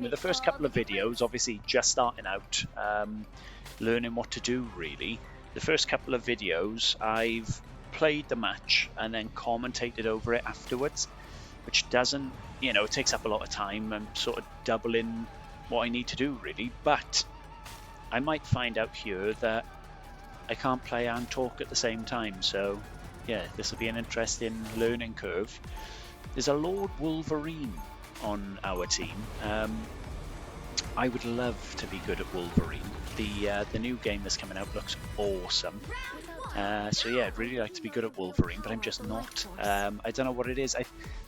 With the first couple of videos, obviously just starting out, learning what to do really. The first couple of videos, I've played the match and then commentated over it afterwards, which doesn't, you know, it takes up a lot of time and sort of doubling what I need to do really. But I might find out here that I can't play and talk at the same time. So yeah, this will be an interesting learning curve. There's a Lord Wolverine on our team. I would love to be good at Wolverine. The new game that's coming out looks awesome. So yeah, I'd really like to be good at Wolverine, but I'm just not. I don't know what it is.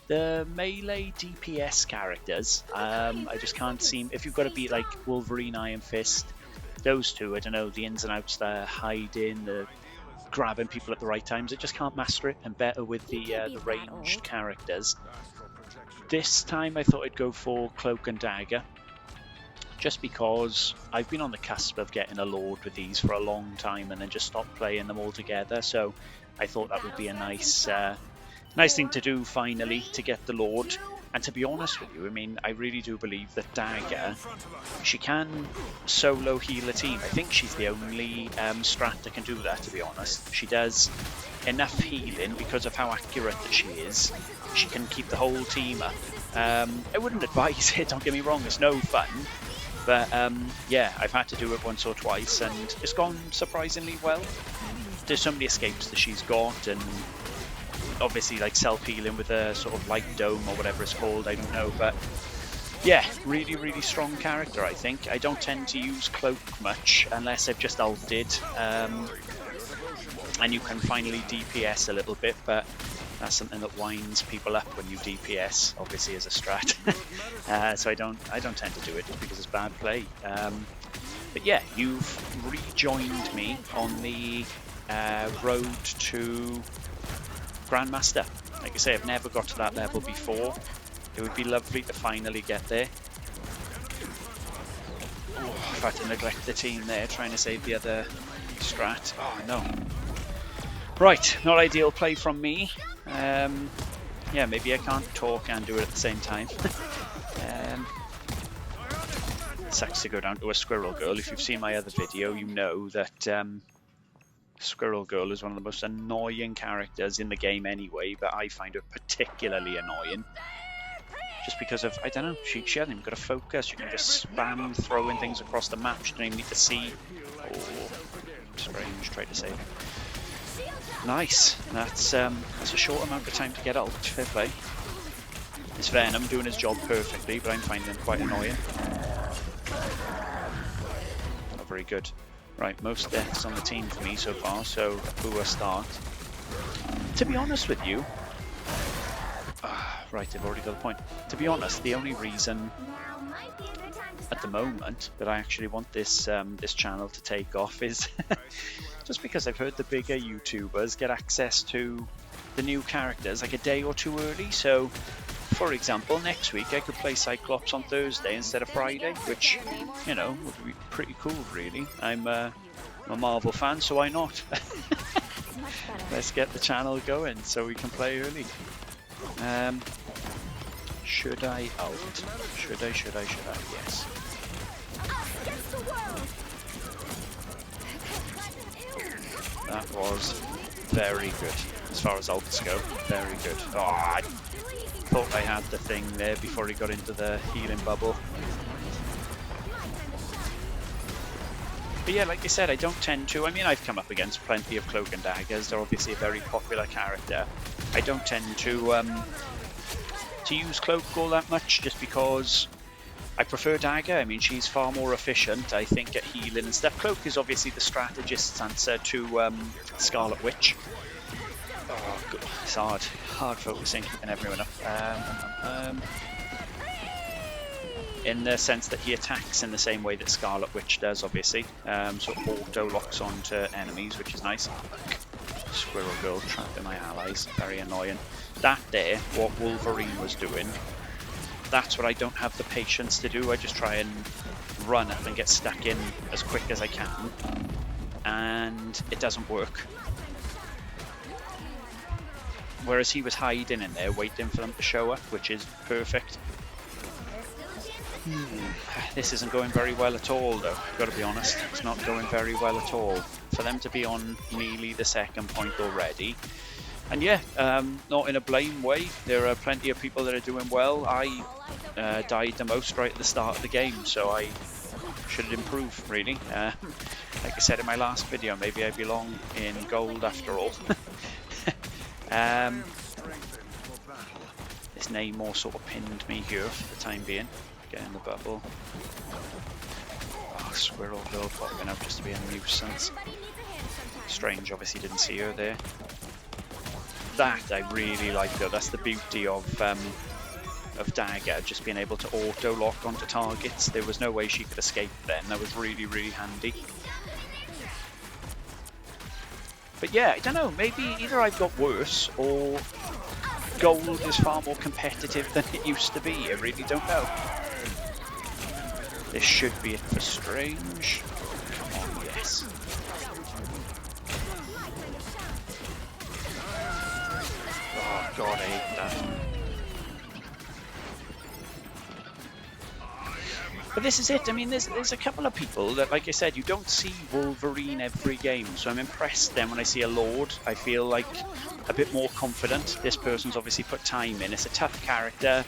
The melee DPS characters, I just can't seem. If you've got to be like Wolverine, Iron Fist, those two, I don't know, the ins and outs, the hiding, the grabbing people at the right times, I just can't master it. I'm better with the ranged characters. This time I thought I'd go for Cloak and Dagger, just because I've been on the cusp of getting a Lord with these for a long time and then just stopped playing them all together. So I thought that would be a nice thing to do finally, to get the Lord. And to be honest with you, I mean, I really do believe that Dagger, she can solo heal a team. I think she's the only strat that can do that, to be honest. She does enough healing because of how accurate that she is. She can keep the whole team up. I wouldn't advise it, don't get me wrong, it's no fun. But yeah, I've had to do it once or twice and it's gone surprisingly well. There's so many escapes that she's got, and obviously like self-healing with a sort of light dome or whatever it's called, I don't know. But yeah, really strong character, I think. I don't tend to use Cloak much unless I've just ulted. And you can finally DPS a little bit, but that's something that winds people up when you DPS, obviously, as a strat. So I don't tend to do it just because it's bad play. But yeah, you've rejoined me on the road to Grandmaster. Like I say, I've never got to that level before. It would be lovely to finally get there. Oh, I've had to neglect the team there, trying to save the other strat. Oh no. Right, not ideal play from me. Yeah, maybe I can't talk and do it at the same time. Sucks to go down to a Squirrel Girl. If you've seen my other video, you know that Squirrel Girl is one of the most annoying characters in the game anyway, but I find her particularly annoying. Just because of, I don't know, she hasn't even got a focus. You can just spam throwing things across the map. She doesn't even need to see. Oh, Strange, try to save him. Nice. That's a short amount of time to get ult. Fair play. It's Venom doing his job perfectly, but I'm finding him quite annoying. Not very good. Right, most deaths on the team for me so far, so a poor start. To be honest with you, right, I've already got the point. To be honest, the only reason at the moment that I actually want this this channel to take off is just because I've heard the bigger YouTubers get access to the new characters like a day or two early. So, for example, next week I could play Cyclops on Thursday instead of Friday, which, you know, would be pretty cool, really. I'm a Marvel fan, so why not? Let's get the channel going so we can play early. Should I ult? Should I? Yes. That was very good as far as ults go. Very good. Oh, I thought I had the thing there before he got into the healing bubble. But yeah, like I said, I don't tend to. I mean, I've come up against plenty of Cloak and Daggers. They're obviously a very popular character. I don't tend to use Cloak all that much, just because I prefer Dagger. I mean, she's far more efficient, I think, at healing and stuff. Cloak is obviously the strategist's answer to Scarlet Witch. Oh, God. It's hard focusing, keeping everyone up. In the sense that he attacks in the same way that Scarlet Witch does, obviously. Sort of auto locks onto enemies, which is nice. Squirrel Girl trapping my allies, very annoying. That there, what Wolverine was doing, that's what I don't have the patience to do. I just try and run up and get stuck in as quick as I can, and it doesn't work. Whereas he was hiding in there, waiting for them to show up, which is perfect. This isn't going very well at all, though. I've got to be honest. It's not going very well at all. For them to be on nearly the second point already. And yeah, not in a blame way. There are plenty of people that are doing well. I died the most right at the start of the game, so I should improve, really. Like I said in my last video, maybe I belong in gold after all. This Namor sort of pinned me here for the time being. Get in the bubble. Oh, Squirrel Girl popping out just to be a nuisance. Strange, obviously didn't see her there. That I really like though. That's the beauty of Dagger, just being able to auto lock onto targets. There was no way she could escape then. That was really, really handy. But yeah, I don't know, maybe either I've got worse or gold is far more competitive than it used to be. I really don't know. This should be it for Strange. Come on, yes. Oh god, I hate that. But this is it. I mean, there's a couple of people that, like I said, you don't see Wolverine every game, so I'm impressed then when I see a Lord. I feel like a bit more confident. This person's obviously put time in. It's a tough character.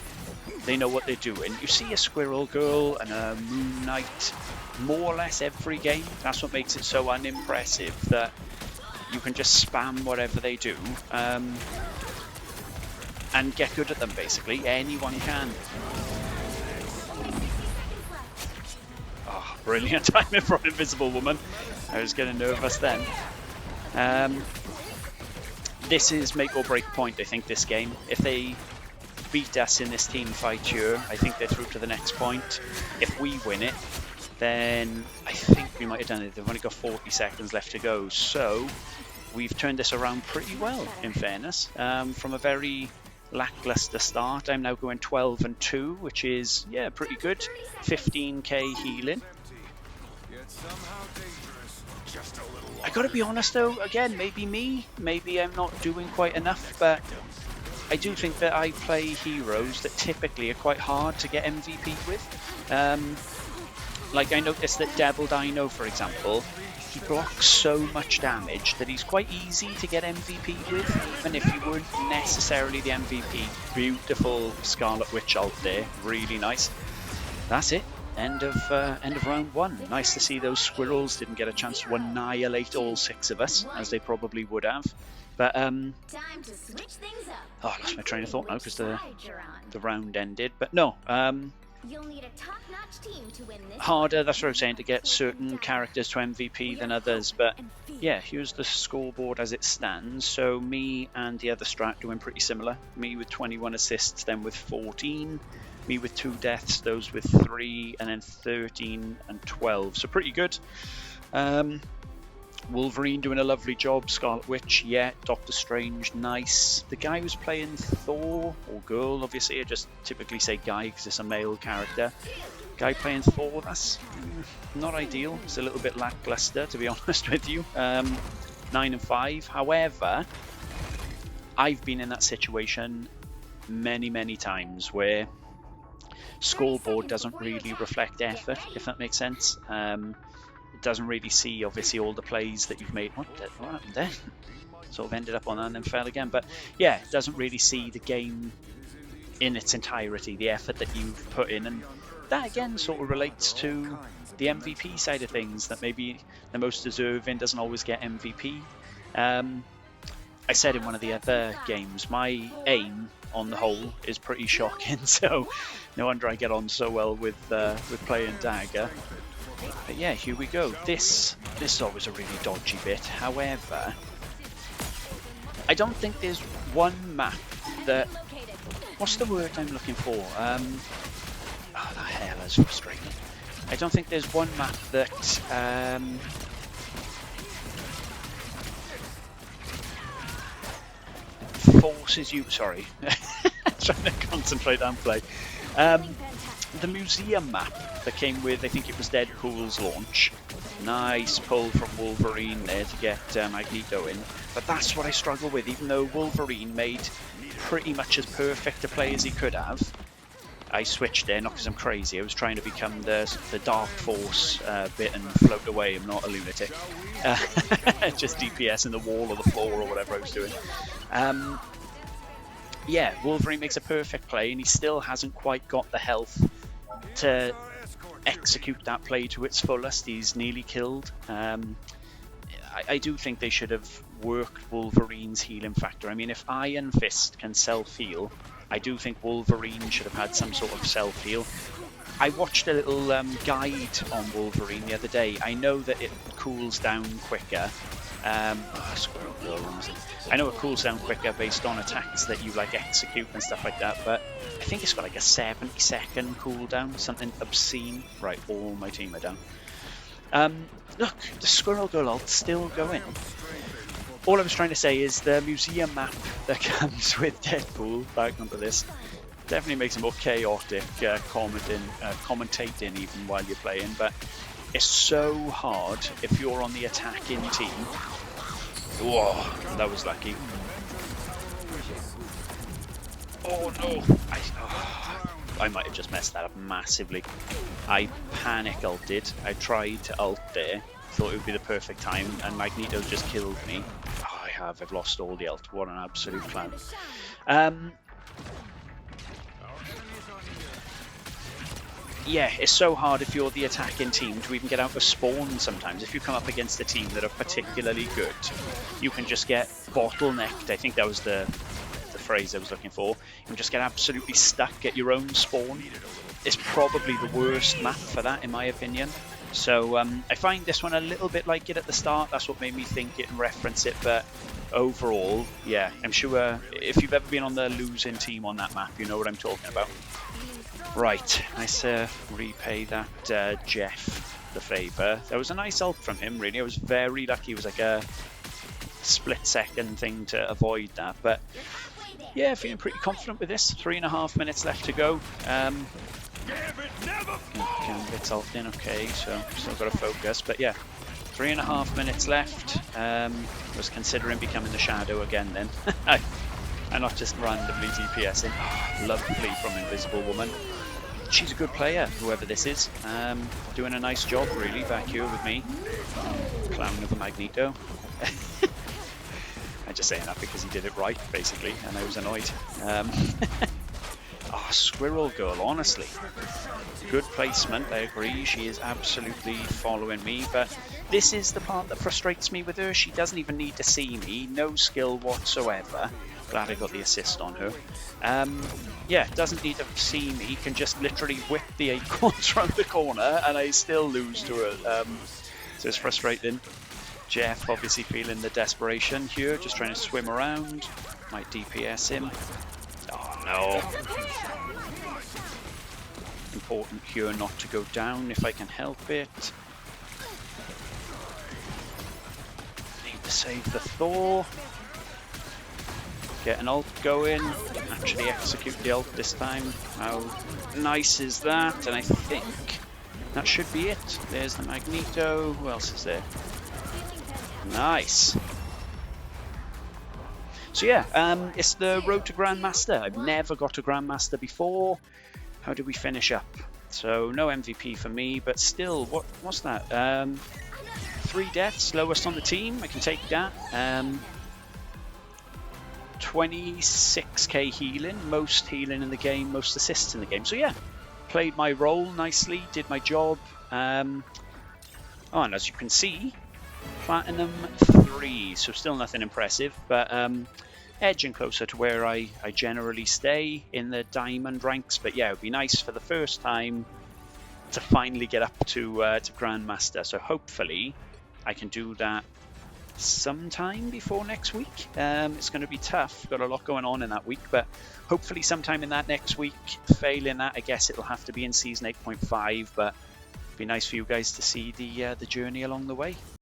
They know what they're doing. You see a Squirrel Girl and a Moon Knight more or less every game. That's what makes it so unimpressive, that you can just spam whatever they do and get good at them, basically. Anyone can. Oh, brilliant timing from Invisible Woman. I was getting nervous then. This is make or break point, I think, this game. If they beat us in this team fight here, I think they're through to the next point. If we win it, then I think we might have done it. They've only got 40 seconds left to go, so we've turned this around pretty well, in fairness. From a very lackluster start, I'm now going 12-2, which is, yeah, pretty good. 15k healing. I gotta be honest though, again, maybe I'm not doing quite enough, but I do think that I play heroes that typically are quite hard to get MVP with. Like I noticed that Devil Dino, for example, he blocks so much damage that he's quite easy to get MVP with, even if you weren't necessarily the MVP. Beautiful Scarlet Witch ult there, really nice. That's it. End of round one. Nice to see those squirrels didn't get a chance to annihilate all 6 of us, as they probably would have. But oh, I lost my train of thought now because the round ended. But no, harder, that's what I was saying, to get certain characters to MVP than others. But yeah, here's the scoreboard as it stands. So me and the other strat doing pretty similar. Me with 21 assists, them with 14. Me with 2 deaths, those with 3, and then 13 and 12. So pretty good. Wolverine doing a lovely job. Scarlet Witch, yeah. Doctor Strange, nice. The guy who's playing Thor, or girl, obviously. I just typically say guy because it's a male character. Guy playing Thor, that's not ideal. It's a little bit lackluster, to be honest with you. 9 and 5. However, I've been in that situation many times where scoreboard doesn't really reflect effort, if that makes sense. It doesn't really see, obviously, all the plays that you've made. What happened there? Sort of ended up on that and then fell again. But yeah, it doesn't really see the game in its entirety, the effort that you've put in. And that, again, sort of relates to the MVP side of things, that maybe the most deserving doesn't always get MVP. I said in one of the other games, my aim on the whole is pretty shocking, so no wonder I get on so well with playing Dagger. But yeah, here we go. This is always a really dodgy bit. However, I don't think there's one map that... What's the word I'm looking for? Oh, the hell, that's frustrating. I don't think there's one map that... forces you... Sorry. Trying to concentrate and play. The museum map that came with, I think it was Deadpool's launch. Nice pull from Wolverine there to get Magneto in. But that's what I struggle with, even though Wolverine made pretty much as perfect a play as he could have. I switched there, not because I'm crazy. I was trying to become the Dark Force bit and float away. I'm not a lunatic. Just DPS in the wall or the floor or whatever I was doing. Yeah, Wolverine makes a perfect play, and he still hasn't quite got the health to execute that play to its fullest. He's nearly killed. I do think they should have worked Wolverine's healing factor. I mean, if Iron Fist can self-heal, I do think Wolverine should have had some sort of self-heal. I watched a little guide on Wolverine the other day. I know that it cools down quicker. I know it cools down quicker based on attacks that you like execute and stuff like that, but I think it's got like a 70-second cooldown, something obscene. Right, all my team are down. Look, the Squirrel Girl ult's still going. All I was trying to say is the museum map that comes with Deadpool, back onto this, definitely makes it more chaotic commentating even while you're playing, but it's so hard if you're on the attacking team. Whoa, that was lucky. Oh no! I might have just messed that up massively. I panic ulted. I tried to ult there, thought it would be the perfect time, and Magneto just killed me. Oh, I've lost all the ult. What an absolute clown. Yeah, it's so hard if you're the attacking team to even get out of spawn sometimes. If you come up against a team that are particularly good, you can just get bottlenecked. I think that was the phrase I was looking for. You can just get absolutely stuck at your own spawn. It's probably the worst map for that, in my opinion. So I find this one a little bit like it at the start. That's what made me think it and reference it. But overall, yeah, I'm sure if you've ever been on the losing team on that map, you know what I'm talking about. Right, nice repay that Jeff the favour. That was a nice ult from him, really. I was very lucky. It was like a split-second thing to avoid that. But yeah, feeling pretty confident with this. 3.5 minutes left to go. Can get ult in, okay, so still got to focus. But yeah, 3.5 minutes left. Was considering becoming the Shadow again then. And not just randomly DPSing. Oh, lovely from Invisible Woman. She's a good player, whoever this is. Doing a nice job, really, back here with me. Clown of a Magneto. I'm just saying that because he did it right, basically, and I was annoyed. Oh, Squirrel Girl, honestly. Good placement, I agree. She is absolutely following me, but this is the part that frustrates me with her. She doesn't even need to see me. No skill whatsoever. Glad I got the assist on her. Yeah, doesn't need to see me. Can just literally whip the acorns around the corner, and I still lose to her. So it's frustrating. Jeff obviously feeling the desperation here, just trying to swim around. Might DPS him. Oh no. Important here not to go down if I can help it. Need to save the Thor. Get an ult going. Actually execute the ult this time. How nice is that? And I think that should be it. There's the Magneto. Who else is there? Nice. So yeah, it's the road to Grandmaster. I've never got to Grandmaster before. How did we finish up? So no MVP for me, but still, what's that? 3 deaths, lowest on the team. I can take that. 26k healing, most healing in the game, most assists in the game. So yeah, played my role nicely, did my job. Oh, and as you can see, Platinum 3, so still nothing impressive, but edging closer to where I generally stay in the diamond ranks. But yeah, it would be nice for the first time to finally get up to Grandmaster. So hopefully I can do that sometime before next week. It's going to be tough, got a lot going on in that week, but hopefully sometime in that next week. Failing that, I guess it'll have to be in season 8.5, but it'd be nice for you guys to see the journey along the way.